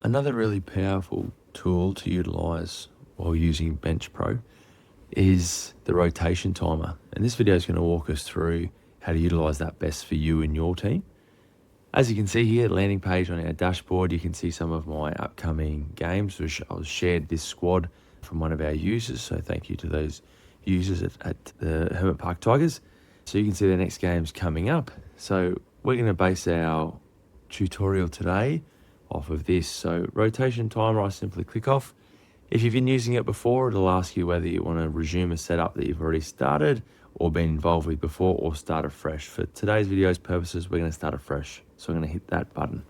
Another really powerful tool to utilize while using BenchPro is the rotation timer. And this video is going to walk us through how to utilize that best for you and your team. As you can see here, the landing page on our dashboard, you can see some of my upcoming games. I was shared this squad from one of our users. So thank you to those users at the Hermit Park Tigers. So you can see the next game's coming up. So we're going to base our tutorial today off of this. So rotation timer, I simply click off. If you've been using it before, it'll ask you whether you want to resume a setup that you've already started or been involved with before, or start afresh. For today's video's purposes, we're going to start afresh. So I'm going to hit that button.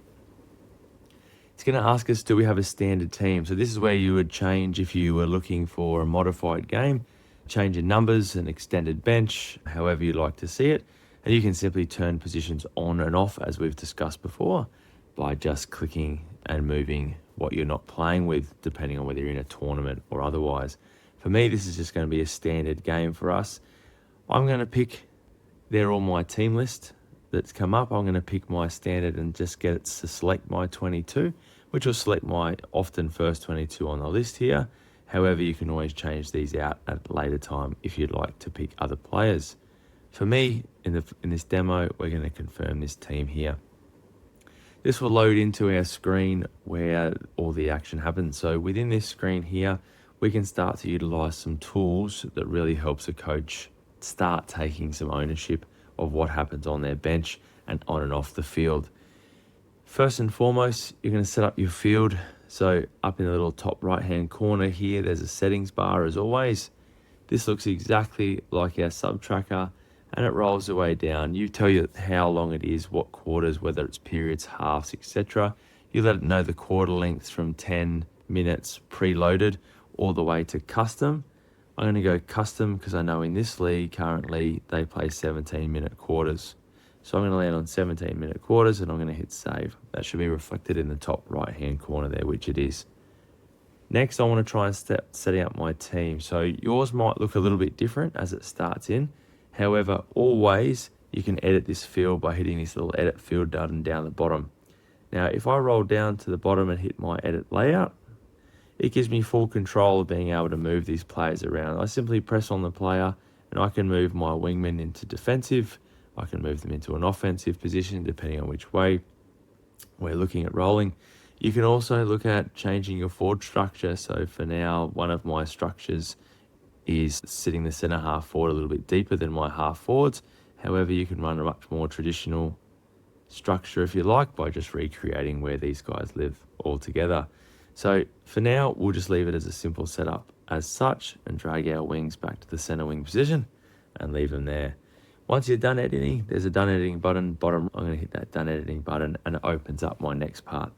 It's going to ask us, do we have a standard team? So this is where you would change if you were looking for a modified game, change your numbers, an extended bench, however you'd like to see it. And you can simply turn positions on and off, as we've discussed before, by just clicking and moving what you're not playing with, depending on whether you're in a tournament or otherwise. For me, this is just going to be a standard game for us. I'm going to pick, they're all my team list that's come up. I'm going to pick my standard and just get it to select my 22, which will select my often first 22 on the list here. However, you can always change these out at a later time if you'd like to pick other players. For me, in this demo, we're going to confirm this team here. This will load into our screen where all the action happens. So within this screen here, we can start to utilize some tools that really helps a coach start taking some ownership of what happens on their bench and on and off the field. First and foremost, you're going to set up your field. So up in the little top right hand corner here, there's a settings bar as always. This looks exactly like our sub tracker, and it rolls the way down. You tell you how long it is, what quarters, whether it's periods, halves, etc. You let it know the quarter lengths from 10 minutes preloaded all the way to custom. I'm going to go custom because I know in this league currently they play 17-minute quarters. So I'm going to land on 17-minute quarters and I'm going to hit save. That should be reflected in the top right-hand corner there, which it is. Next, I want to try and setting up my team. So yours might look a little bit different as it starts in. However, always you can edit this field by hitting this little edit field button down the bottom. Now, if I roll down to the bottom and hit my edit layout, it gives me full control of being able to move these players around. I simply press on the player and I can move my wingmen into defensive. I can move them into an offensive position depending on which way we're looking at rolling. You can also look at changing your forward structure. So for now, one of my structures is sitting the centre half forward a little bit deeper than my half forwards. However, you can run a much more traditional structure if you like by just recreating where these guys live all together. So for now, we'll just leave it as a simple setup as such and drag our wings back to the center wing position and leave them there. Once you're done editing, there's a done editing button bottom. I'm going to hit that done editing button and it opens up my next part.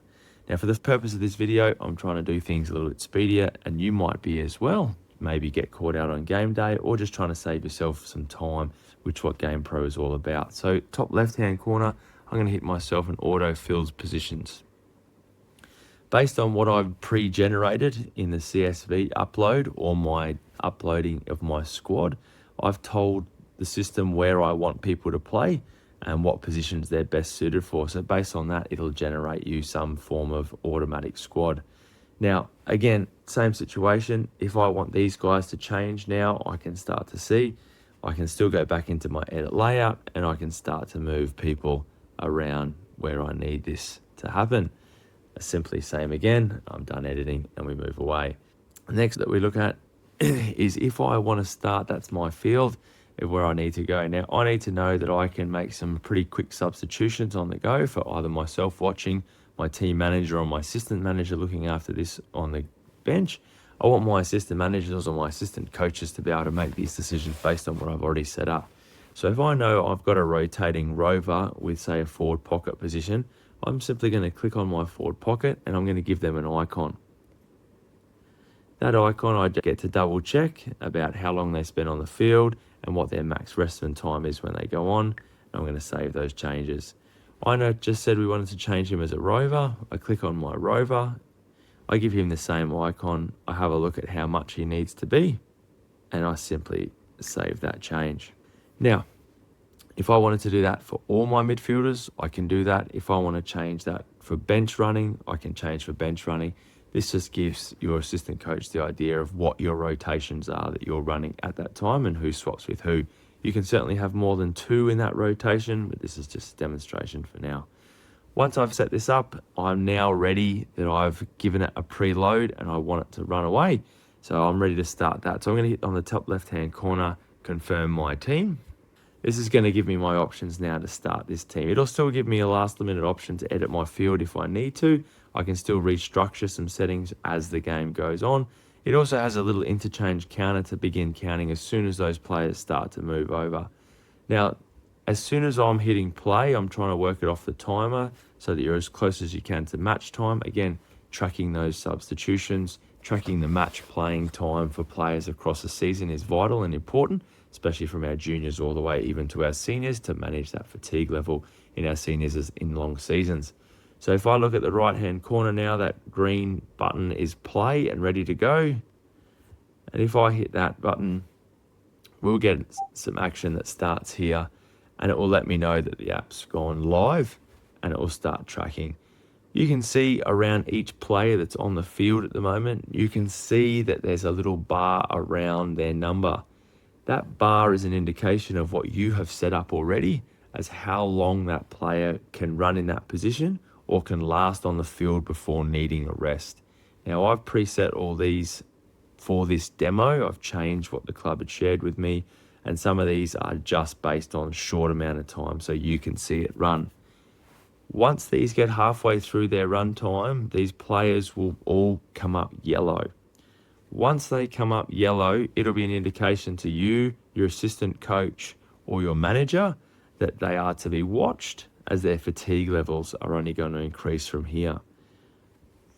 Now for the purpose of this video, I'm trying to do things a little bit speedier, and you might be as well. Maybe get caught out on game day or just trying to save yourself some time, which is what BenchPro is all about. So top left hand corner, I'm going to hit myself an auto fills positions. Based on what I've pre-generated in the CSV upload or my uploading of my squad, I've told the system where I want people to play and what positions they're best suited for. So based on that, it'll generate you some form of automatic squad. Now, again, same situation. If I want these guys to change now, I can start to see. I can still go back into my edit layout and I can start to move people around where I need this to happen. Simply same again, I'm done editing and we move away. Next that we look at is if I want to start, that's my field of where I need to go. Now I need to know that I can make some pretty quick substitutions on the go for either myself watching, my team manager or my assistant manager looking after this on the bench. I want my assistant managers or my assistant coaches to be able to make these decisions based on what I've already set up. So if I know I've got a rotating rover with say a forward pocket position, I'm simply going to click on my forward pocket and I'm going to give them an icon. That icon, I get to double check about how long they spend on the field and what their max rest time is when they go on. I'm going to save those changes. I know just said we wanted to change him as a rover. I click on my rover. I give him the same icon. I have a look at how much he needs to be and I simply save that change. Now, If I wanted to do that for all my midfielders, I can do that. If I want to change that for bench running, I can change for bench running. This just gives your assistant coach the idea of what your rotations are that you're running at that time and who swaps with who. You can certainly have more than 2 in that rotation, but this is just a demonstration for now. Once I've set this up, I'm now ready that I've given it a preload and I want it to run away. So I'm ready to start that. So I'm going to hit on the top left-hand corner, confirm my team. This is going to give me my options now to start this team. It'll still give me a last minute option to edit my field if I need to. I can still restructure some settings as the game goes on. It also has a little interchange counter to begin counting as soon as those players start to move over. Now, as soon as I'm hitting play, I'm trying to work it off the timer so that you're as close as you can to match time. Again, tracking those substitutions, tracking the match playing time for players across the season is vital and important, especially from our juniors all the way even to our seniors, to manage that fatigue level in our seniors as in long seasons. So if I look at the right-hand corner now, that green button is play and ready to go. And if I hit that button, we'll get some action that starts here, and it will let me know that the app's gone live and it will start tracking. You can see around each player that's on the field at the moment, you can see that there's a little bar around their number. That bar is an indication of what you have set up already as how long that player can run in that position or can last on the field before needing a rest. Now, I've preset all these for this demo. I've changed what the club had shared with me, and some of these are just based on short amount of time so you can see it run. Once these get halfway through their run time, these players will all come up yellow. Once they come up yellow, it'll be an indication to you, your assistant coach, or your manager that they are to be watched, as their fatigue levels are only going to increase from here.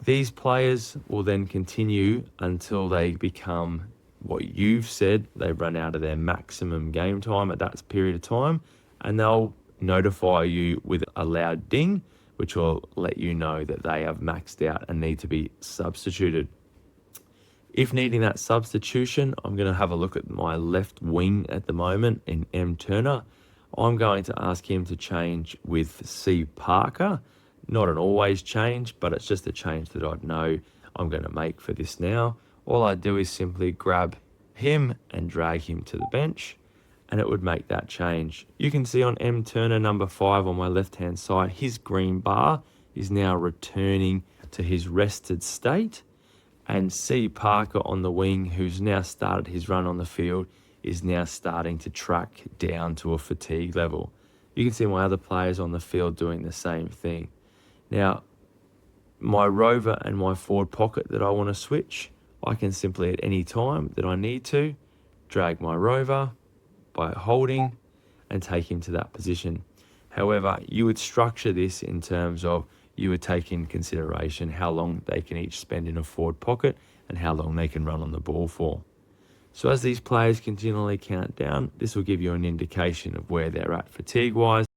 These players will then continue until they become what you've said. They've run out of their maximum game time at that period of time, and they'll notify you with a loud ding, which will let you know that they have maxed out and need to be substituted. If needing that substitution, I'm going to have a look at my left wing at the moment in M. Turner. I'm going to ask him to change with C. Parker. Not an always change, but it's just a change that I'd know I'm going to make for this now. All I do is simply grab him and drag him to the bench, and it would make that change. You can see on M. Turner, number 5 on my left-hand side, his green bar is now returning to his rested state. And C. Parker on the wing, who's now started his run on the field, is now starting to track down to a fatigue level. You can see my other players on the field doing the same thing. Now, my rover and my forward pocket that I want to switch, I can simply at any time that I need to, drag my rover by holding and take him to that position. However, you would structure this in terms of you would take in consideration how long they can each spend in a forward pocket and how long they can run on the ball for. So as these players continually count down, this will give you an indication of where they're at fatigue-wise.